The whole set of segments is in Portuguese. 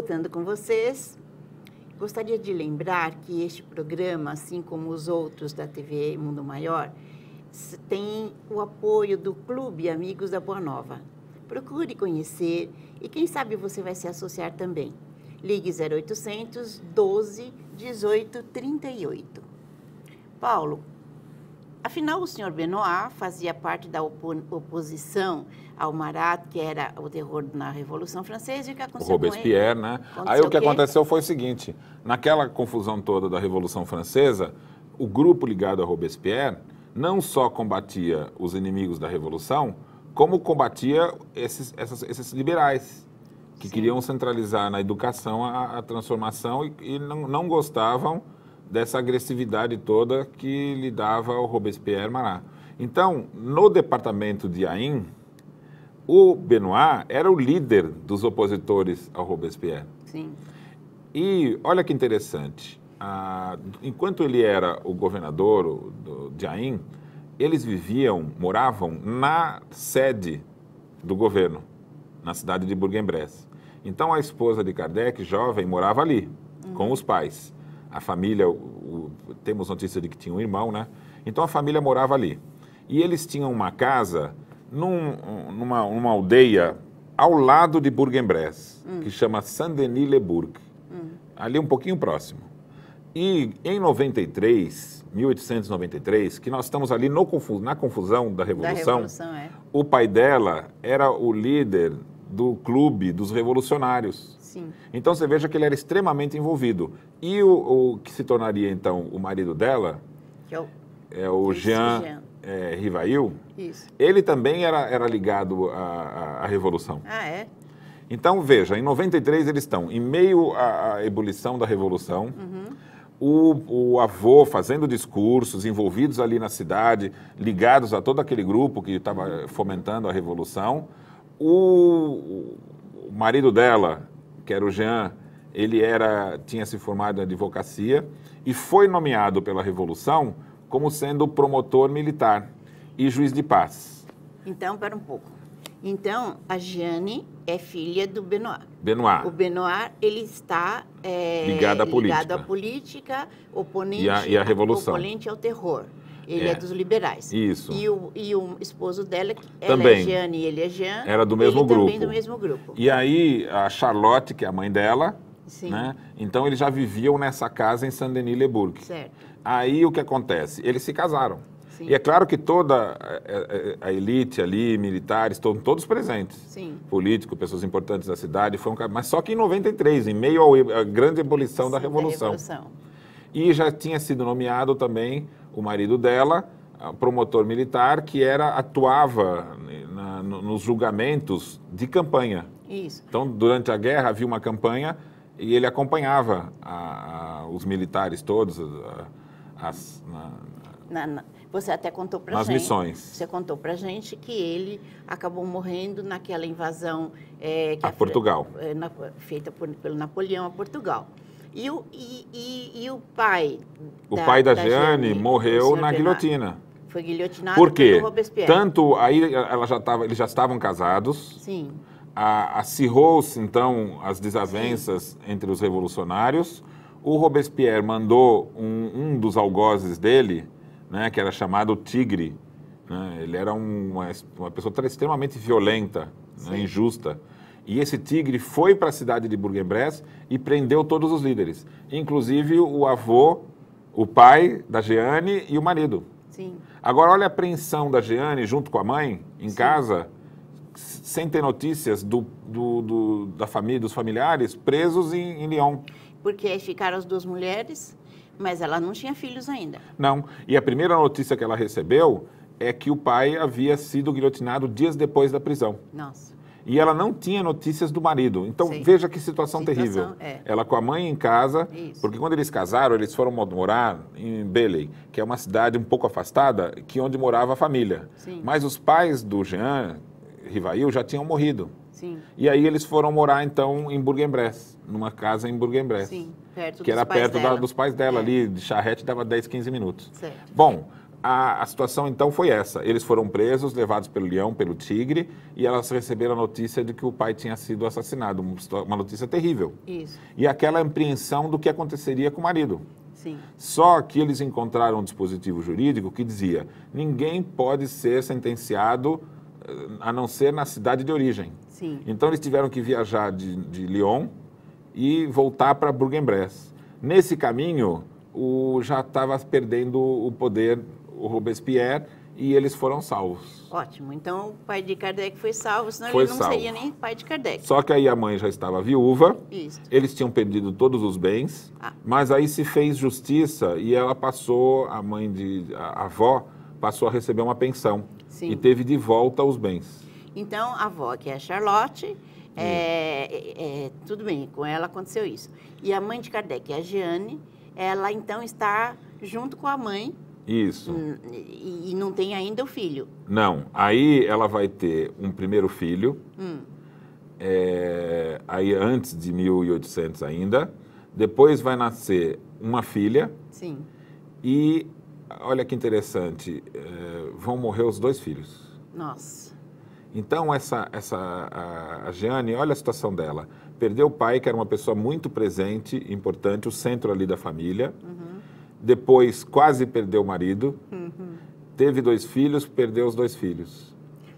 voltando com vocês, gostaria de lembrar que este programa, assim como os outros da TV Mundo Maior, tem o apoio do Clube Amigos da Boa Nova. Procure conhecer e quem sabe você vai se associar também. Ligue 0800 12 18 38. Paulo, afinal o senhor Benoit fazia parte da oposição ao Marat, que era o terror na Revolução Francesa, e o que aconteceu com ele? Robespierre, né? Aí o que aconteceu foi o seguinte, naquela confusão toda da Revolução Francesa, o grupo ligado a Robespierre não só combatia os inimigos da Revolução, como combatia esses liberais, que queriam centralizar na educação a transformação e não gostavam dessa agressividade toda que lhe dava o Robespierre Marat. Então, no departamento de Ain, o Benoit era o líder dos opositores ao Robespierre. Sim. E olha que interessante, enquanto ele era o governador de Ain, eles moravam na sede do governo, na cidade de Bourg-en-Bresse. Então a esposa de Kardec, jovem, morava ali, com os pais. A família, temos notícia de que tinha um irmão, né? Então a família morava ali. E eles tinham uma casa numa aldeia ao lado de Bourg-en-Bresse, que chama Saint-Denis-le-Bourg, ali um pouquinho próximo. E em 1893, que nós estamos ali na confusão da Revolução, o pai dela era o líder do clube dos revolucionários. Sim. Então você veja que ele era extremamente envolvido. E o que se tornaria então o marido dela, que é o Jean Rivail, ele também era ligado à Revolução. Ah, é? Então veja, em 93 eles estão em meio à ebulição da Revolução, o avô fazendo discursos, envolvidos ali na cidade, ligados a todo aquele grupo que estava fomentando a Revolução. O marido dela, que era o Jean, ele tinha se formado em advocacia e foi nomeado pela Revolução como sendo promotor militar e juiz de paz. Então, espera um pouco. Então, a Jeanne é filha do Benoit. Benoit. O Benoit, ele está ligado à política, oponente, e à Revolução. Oponente ao terror. Ele é dos liberais. Isso. E o esposo dela, também. Ela é Jeanne e ele é Jean. Era do mesmo grupo. Também do mesmo grupo. E aí, a Charlotte, que é a mãe dela, sim, né? Então eles já viviam nessa casa em Saint-Denis-le-Bourg. Certo. Aí o que acontece? Eles se casaram. Sim. E é claro que toda a elite ali, militares, todos presentes. Sim. Políticos, pessoas importantes da cidade, mas só que em 93, em meio à grande ebulição da Revolução. E já tinha sido nomeado também o marido dela, promotor militar, que atuava nos julgamentos de campanha. Isso. Então, durante a guerra, havia uma campanha e ele acompanhava os militares todos, você até contou para gente. Nas missões. Você contou para gente que ele acabou morrendo naquela invasão a Portugal, feita pelo Napoleão a Portugal. E o pai? O pai da Jeanne morreu na guilhotina. Foi guilhotinado por quê? pelo Robespierre. Tanto aí eles já estavam casados. Sim. Acirrou-se então as desavenças entre os revolucionários. O Robespierre mandou um dos algozes dele, né, que era chamado Tigre, né? Ele era uma pessoa extremamente violenta, né, injusta. E esse Tigre foi para a cidade de Bourg-en-Bresse e prendeu todos os líderes, inclusive o avô, o pai da Jeanne e o marido. Sim. Agora, olha a apreensão da Jeanne junto com a mãe, em casa, sem ter notícias da família, dos familiares, presos em Lyon. Porque ficaram as duas mulheres, mas ela não tinha filhos ainda. Não. E a primeira notícia que ela recebeu é que o pai havia sido guilhotinado dias depois da prisão. Nossa. E ela não tinha notícias do marido. Então, veja que situação terrível. Ela com a mãe em casa, porque quando eles casaram, eles foram morar em Belley, que é uma cidade um pouco afastada, onde morava a família. Sim. Mas os pais do Jean Rivail já tinham morrido. Sim. E aí eles foram morar, então, em Bourg-en-Bresse, numa casa em Bourg-en-Bresse. Sim, perto que era perto dos pais dela, ali, de charrete, dava 10, 15 minutos. Certo. Bom, a situação então foi essa. Eles foram presos, levados pelo leão, pelo tigre, e elas receberam a notícia de que o pai tinha sido assassinado. Uma notícia terrível. Isso. E aquela apreensão do que aconteceria com o marido. Sim. Só que eles encontraram um dispositivo jurídico que dizia: ninguém pode ser sentenciado a não ser na cidade de origem. Sim. Então eles tiveram que viajar de Lyon e voltar para Bourg-en-Bresse. Nesse caminho, já estava perdendo o poder o Robespierre e eles foram salvos. Ótimo. Então o pai de Kardec foi salvo, senão Foi ele não salvo. seria nem pai de Kardec. Só que aí a mãe já estava viúva, Isso. eles tinham perdido todos os bens, mas aí se fez justiça e ela passou, a avó passou a receber uma pensão. Sim. E teve de volta os bens. Então a avó, que é a Charlotte, tudo bem, com ela aconteceu isso. E a mãe de Kardec, que é a Jeanne, ela então está junto com a mãe. Isso. E não tem ainda o filho. Não. Aí ela vai ter um primeiro filho, aí antes de 1800 ainda. Depois vai nascer uma filha. Sim. E, olha que interessante, vão morrer os 2 filhos. Nossa. Então, a Jeanne, olha a situação dela. Perdeu o pai, que era uma pessoa muito presente, importante, o centro ali da família. Depois, quase perdeu o marido. Teve 2 filhos, perdeu os 2 filhos.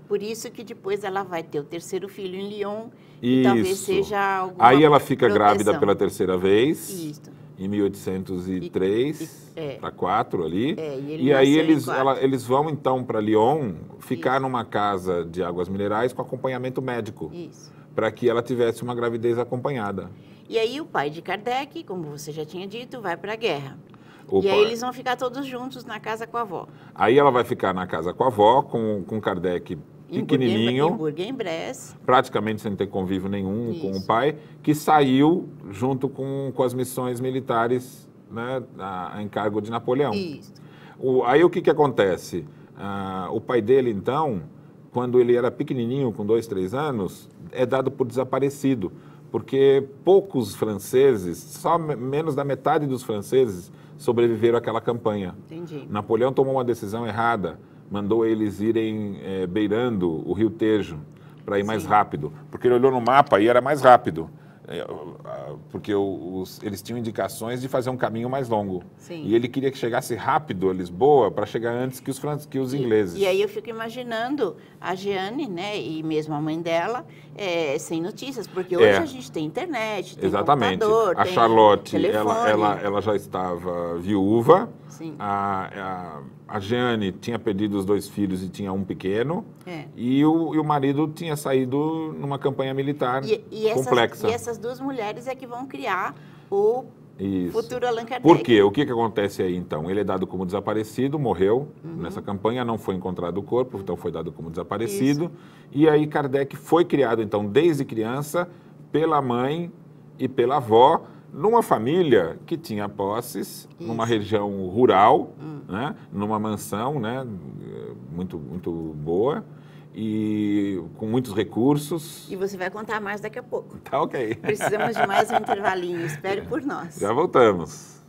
Por isso que depois ela vai ter o terceiro filho em Lyon. Isso. E talvez seja alguma Aí ela fica proteção. grávida pela terceira vez. Isso. Em 1803, para 4 ali. E aí nasceu em 4. eles vão então para Lyon ficar numa casa de águas minerais com acompanhamento médico. Isso. Para que ela tivesse uma gravidez acompanhada. E aí o pai de Kardec, como você já tinha dito, vai para a guerra. Opa. E aí eles vão ficar todos juntos na casa com a avó. Aí ela vai ficar na casa com a avó, com Kardec pequenininho. Em Bourg-en-Bresse. Praticamente sem ter convívio nenhum Isso. com o pai, que saiu junto com as missões militares, né, a encargo de Napoleão. Isso. Aí o que acontece? O pai dele, então, quando ele era pequenininho, com 2, 3 anos, é dado por desaparecido, porque poucos franceses, só menos da metade dos franceses, sobreviveram àquela campanha. Entendi. Napoleão tomou uma decisão errada, mandou eles irem beirando o Rio Tejo para ir mais rápido, porque ele olhou no mapa e era mais rápido, porque eles tinham indicações de fazer um caminho mais longo. Sim. E ele queria que chegasse rápido a Lisboa para chegar antes que os ingleses. E aí eu fico imaginando a Jeanne, né, e mesmo a mãe dela, sem notícias, porque hoje a gente tem internet, tem computador, a tem Charlotte, telefone. ela já estava viúva. Sim. A Jeanne tinha perdido os 2 filhos e tinha um pequeno. E o marido tinha saído numa campanha militar complexa. E essas 2 mulheres é que vão criar o futuro Allan Kardec. Por quê? O que acontece aí, então? Ele é dado como desaparecido, morreu nessa campanha, não foi encontrado o corpo, então foi dado como desaparecido. Isso. E aí Kardec foi criado, então, desde criança, pela mãe e pela avó, numa família que tinha posses, numa região rural, né, numa mansão, né, muito, muito boa e com muitos recursos. E você vai contar mais daqui a pouco. Tá ok. Precisamos de mais um intervalinho, espere por nós. Já voltamos.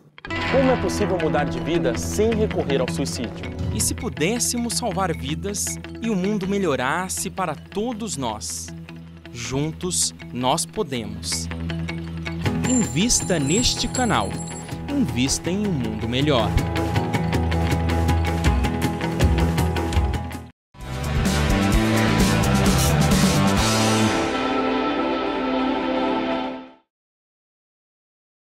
Como é possível mudar de vida sem recorrer ao suicídio? E se pudéssemos salvar vidas e o mundo melhorasse para todos nós? Juntos, nós podemos. Invista neste canal. Invista em um mundo melhor.